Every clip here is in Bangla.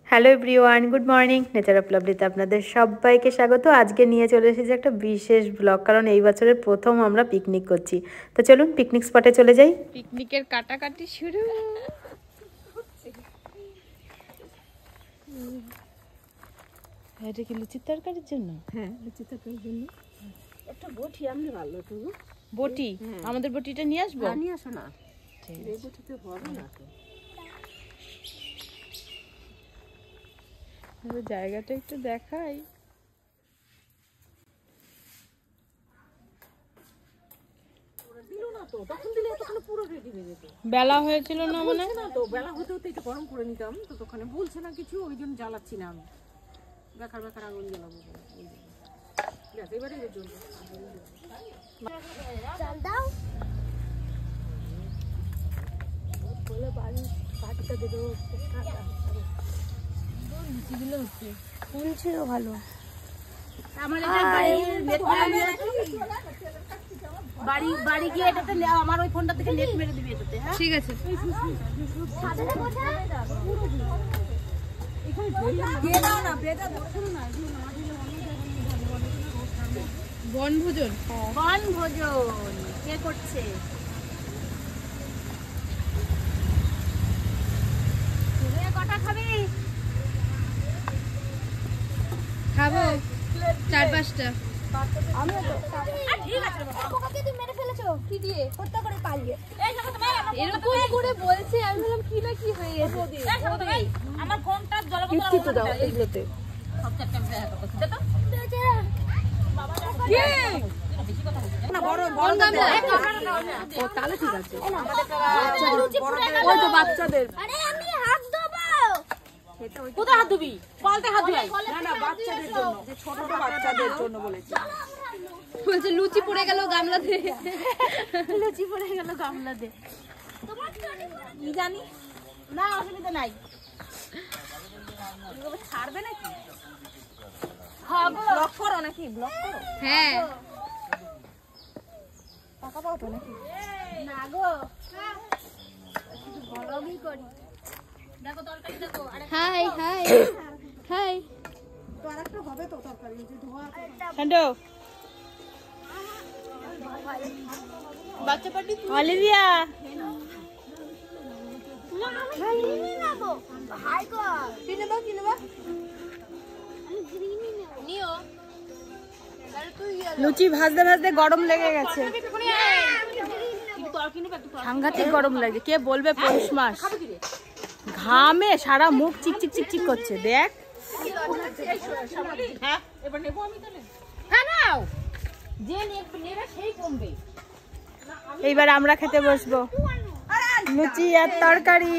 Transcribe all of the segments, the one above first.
Hello everyone, good morning. Nature of লাভলিতে আপনাদের সবাইকে স্বাগত। আজকে নিয়ে চলে এসেছি একটা বিশেষ ব্লগ, কারণ এই বছরের প্রথম আমরা পিকনিক করছি। তো চলুন পিকনিক স্পটে চলে যাই। পিকনিকের কাটাকাটি শুরু। এটা কি লুচির তরকারির জন্য? হ্যাঁ, লুচির তরকারির জন্য একটা বটি আনলে ভালো তো। বটি? আমাদের বটিটা নিয়ে আসবো? নিয়ে আসো না, এই বটিতে হবে না তো। জায়গাটা একটু দেখাই। বেলা হয়েছিল না মনে না তো, বেলা হতে হতে একটু গরম করে নিতাম তো, দোকানে বলছে না কিছু, ওই জন্য জ্বালাচ্ছি না আমি। বেকার বেকার আগুন জ্বালাবো। এবারে ভালো। বাড়ি গিয়ে এটাতে আমার ওই ফোনটা থেকে নেট মেরে দিবি এটাতে। হ্যাঁ ঠিক আছে। বনভোজন কে করছে? কটা খাবি? খাবো 4-5টা। এরকম করে বলছে, আমি বললাম কি না কি হয়ে গেছে। আমার ফোনটা জলবোতল দাও এগুলোতে। তাহলে ঠিক আছে। বাচ্চাদের কোথায় হাত ধুবি? পাল্টে হাত ধুই। না বাচ্চাদের জন্য, যে ছোট বাচ্চাদের জন্য বলেছি। বলছে লুচি পড়ে গেল গামলাতে। লুচি পড়ে গেল গামলাতে। কি জানি না, অসুবিধা নাই। ছাড়বে নাকি? হ্যাঁ, ব্লক করো নাকি? ব্লক করো। হ্যাঁ, টাকা পাও তো নাকি? না গো, ব্লগই করি। দেখো তরকারি দেখো। High high high. তো আরেকটা হবে তো তরকারি, যে ধোয়া হ্যান্ডো বাচ্চা পার্টি। অলিভিয়া লুচি ভাজতে ভাজতে গরম লেগে গেছে। সাংঘাতিক গরম লাগে। কে বলবে পৌষ মাস? ঘামে সারা মুখ চিকচিক চিকচিক করছে। দেখ। হ্যাঁ, এবার নেবো আমি তাহলে। হ্যাঁ নাও, যে নেবে সেই কমবে। এইবার আমরা খেতে বসবো লুচি আর তরকারি।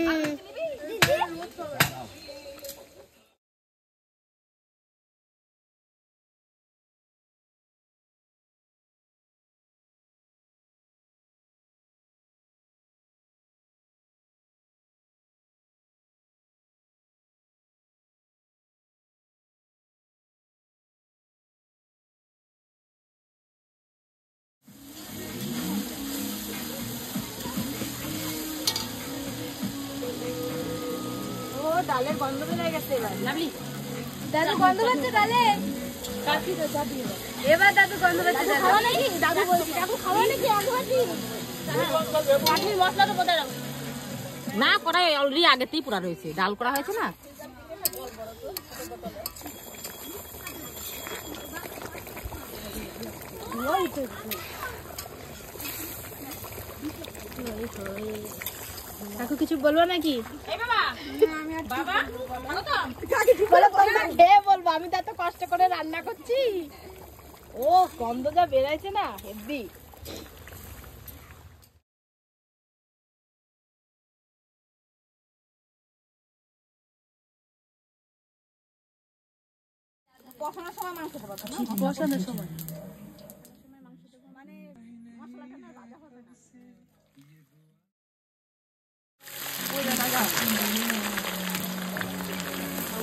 ডালের গন্ধ বেরিয়ে গেছে এবার। লাভলি দাদু গন্ধ পাচ্ছে ডালে। কাটি তো যাবি এবার দাদু গন্ধ পাচ্ছে। খাওয়া নাকি? দাদু বলছে দাদু খাওয়া নাকি? আমি ভাবছি কাঠির মশলা তো কোথায় রাখবো? না, কড়াই অলরেডি আগেতেই পোড়া রয়েছে, ডাল করা হয়েছে না। কাকু কিছু বলবো নাকি? খেয়ে বলবো, আমি তো এত কষ্ট করে রান্না করছি। ও গন্ধ যা বেরাইছে না, হেব্বি। বসানোর সময় মাংস দেবো। বসানোর সময়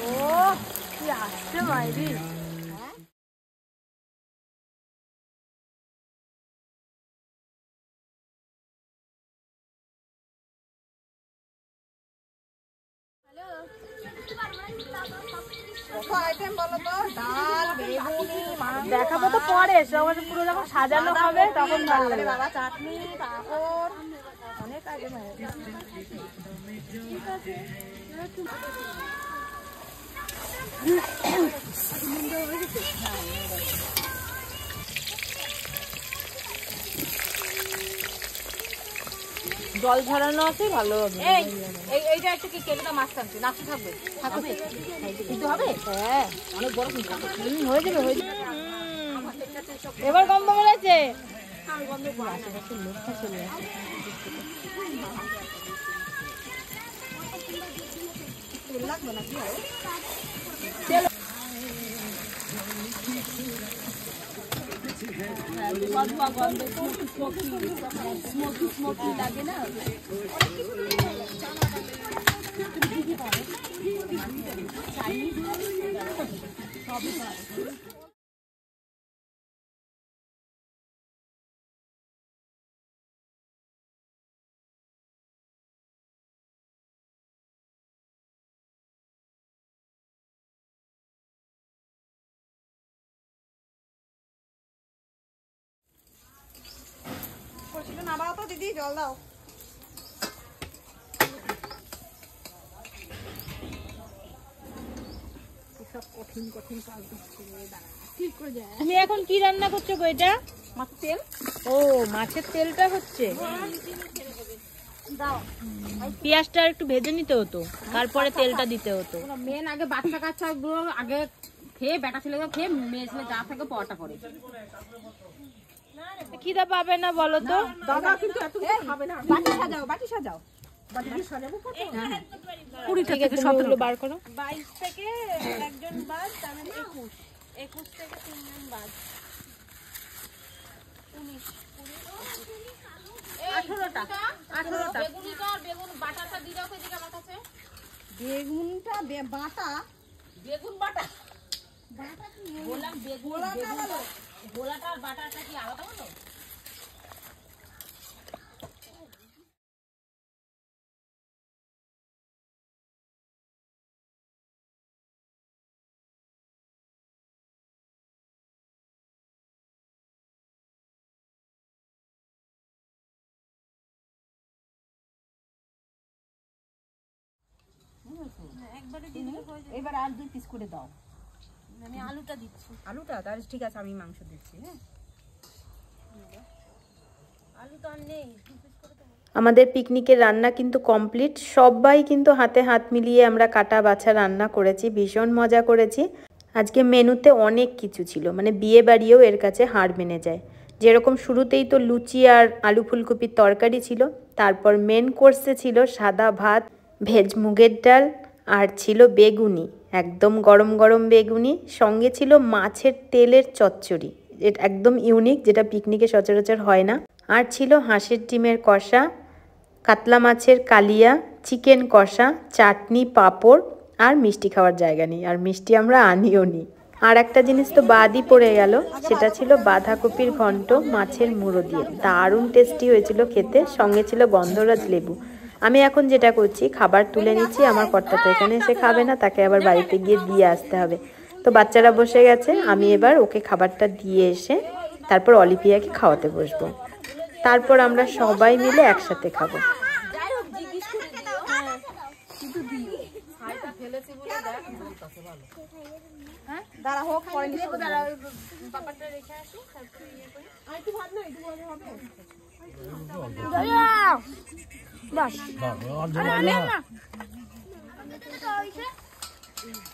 ও কি আসছে মাইরি। দেখাবো তো পরে, সবার পুরো যখন সাজানো হবে তখন ভালো লাগবে। বাবা চাটনি, পাঁপড়, অনেক আইটেম আছে। ঠিক আছে। জল ঝরানো আছে ভালো হবে। এইটা একটু কি কেটে মাছ টানছে, নাচতে থাকবে কিন্তু হবে। হ্যাঁ অনেক বড় কিন্তু হয়ে যাবে হয়ে যাবে। এবার গন্ধ বেড়েছে। লোকটা চলে আসে। লাগবে না কি হবে। স্মোকি লাগে না। নামাও তো দিদি, জল দাও। তুমি এখন কি রান্না করছো গো? এটা মাছের তেল। ও মাছের তেলটা হচ্ছে। দাও। পেঁয়াজটা একটু ভেজে নিতে হতো, তারপরে তেলটা দিতে হতো। মেন আগে বাচ্চা কাচ্চা গুলো আগে খেয়ে, বেটা ছেলে খেয়ে, মেয়ে ছেলে যা থাকে পরোটা করে। খিদা পাবে না বলো তো? দাদা কিন্তু এত খাবে না। বাটি সাজাও, বাটি সাজাও। বাটি সাজাবো কত? 20 থেকে 17 বার করো। 22 থেকে একজন বাদ, তার মানে 21 থেকে 3 জন বাদ, 18টা। বেগুনটা বেগুন বাটাটা দিয়ে দাও এদিকে আমার কাছে। বেগুনটা বাটা, বেগুন বাটা কি বললাম? বেগুন গোলাটা আর বাটাটা কি আলাদা হলো? একবারে দিয়ে দিলে হয়ে যাবে। এবার আর 2 পিস করে দাও। আমি আলুটা দিচ্ছি। আলুটা তাহলে ঠিক আছে, আমি মাংস দিচ্ছি। হ্যাঁ আলু তো আর নেই। আমাদের পিকনিকের রান্না কিন্তু কমপ্লিট। সবাই কিন্তু হাতে হাত মিলিয়ে আমরা কাটা বাছা রান্না করেছি, ভীষণ মজা করেছি। আজকে মেনুতে অনেক কিছু ছিল, মানে বিয়ে বাড়িও এর কাছে হার মেনে যায়। যেরকম শুরুতেই তো লুচি আর আলু ফুলকপির তরকারি ছিল, তারপর মেন কোর্সে ছিল সাদা ভাত, ভেজ মুগের ডাল, আর ছিল বেগুনি, একদম গরম গরম বেগুনি, সঙ্গে ছিল মাছের তেলের চচ্চড়ি, এটা একদম ইউনিক, যেটা পিকনিকে সচরাচর হয় না। আর ছিল হাঁসের ডিমের কষা, কাতলা মাছের কালিয়া, চিকেন কষা, চাটনি, পাঁপড়, আর মিষ্টি খাওয়ার জায়গা নেই, আর মিষ্টি আমরা আনিও নি। আর একটা জিনিস তো বাদই পড়ে গেল, সেটা ছিল বাঁধাকপির ঘন্ট মাছের মুড়ো দিয়ে, দারুণ টেস্টি হয়েছিল খেতে, সঙ্গে ছিল গন্ধরাজ লেবু। আমি এখন যেটা করছি, খাবার তুলে নিচ্ছি, আমার কর্তা তো এখানে এসে খাবে না, তাকে আবার বাড়িতে গিয়ে দিয়ে আসতে হবে। তো বাচ্চারা বসে গেছে, আমি এবার ওকে খাবারটা দিয়ে এসে তারপর অলিভিয়াকে খাওয়াতে বসবো, তারপর আমরা সবাই মিলে একসাথে খাবো। দাঁড়া হোক, পরে নিয়ে ব্যাপারটা রেখে আসি, তারপর ইয়ে করি। আর একটু ভাত না, একটু ভাত হবে।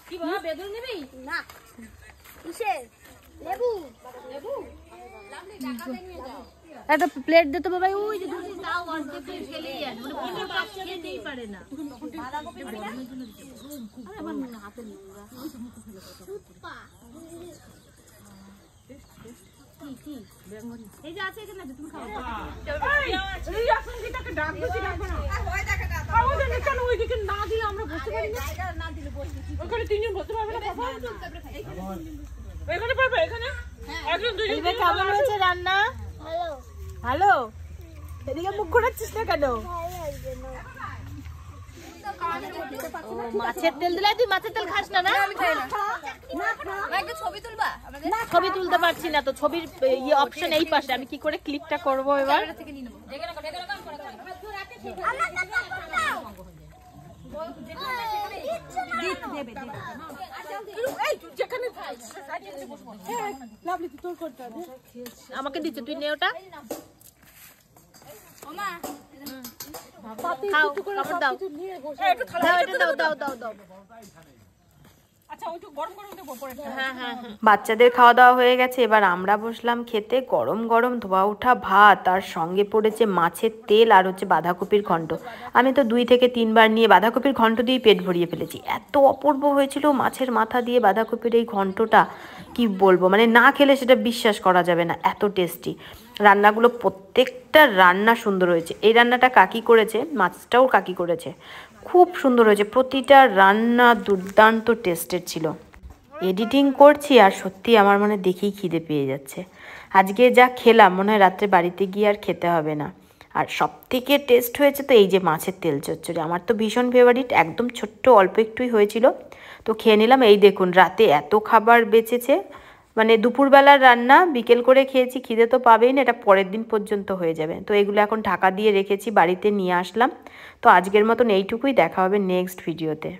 কি বাবা বেগুন নিবি? না কিসের লেবু লেবু লাভলি টাকা নিয়ে যাও। একটা প্লেট দে তো বাবা, ওই যে তাও অর্ধেক করে ফেলেই যায়, মানে কোনো বাচ্চা খেতেই পারে না। এই যে আছে এখানে, তুমি খাও। কেমন হয়েছে রান্না? হ্যালো ভালো। এদিকে মুখ ঘোরাচ্ছিস না কেন? ভালো লাগবে না। মাছের তেল দিলে তুই মাছের তেল খাস না? না ছবি তুলতে পারছি না তো, ছবির ইয়ে অপশন এই পাশে, আমি কি করে ক্লিকটা করব এবার? আমাকে দিচ্ছে, তুই নে ওটা, খাও, কাপড় দাও, দাও এটা দাও দাও দাও দাও। হ্যাঁ হ্যাঁ হ্যাঁ। বাচ্চাদের খাওয়া দাওয়া হয়ে গেছে, এবার আমরা বসলাম খেতে। গরম গরম ধোয়া ওঠা ভাত, আর সঙ্গে পড়েছে মাছের তেল আর হচ্ছে বাঁধাকপির ঘন্ট। আমি তো 2 থেকে 3 বার নিয়ে বাঁধাকপির ঘন্ট দিয়ে পেট ভরিয়ে ফেলেছি। এত অপূর্ব হয়েছিল মাছের মাথা দিয়ে বাঁধাকপির এই ঘন্টটা, কি বলবো, মানে না খেলে সেটা বিশ্বাস করা যাবে না, এত টেস্টি। রান্নাগুলো প্রত্যেকটা রান্না সুন্দর হয়েছে। এই রান্নাটা কাকি করেছে, মাছটাও কাকি করেছে, খুব সুন্দর হয়েছে। প্রতিটা রান্না দুর্দান্ত টেস্টের ছিল। এডিটিং করছি আর সত্যি আমার মনে দেখেই খিদে পেয়ে যাচ্ছে। আজকে যা খেলাম মনে হয় রাত্রে বাড়িতে গিয়ে আর খেতে হবে না। আর সব থেকে টেস্ট হয়েছে তো এই যে মাছের তেল চচ্চড়ি, আমার তো ভীষণ ফেভারিট। একদম ছোট্ট অল্প একটুই হয়েছিল, তো খেয়ে নিলাম। এই দেখুন রাতে এত খাবার বেঁচেছে, মানে দুপুরবেলার রান্না বিকেল করে খেয়েছি, খিদে তো পাবেই না, এটা পরের দিন পর্যন্ত হয়ে যাবে। তো এগুলো এখন ঢাকা দিয়ে রেখেছি, বাড়িতে নিয়ে আসলাম। তো আজকের মতন এইটুকুই, দেখা হবে নেক্সট ভিডিওতে।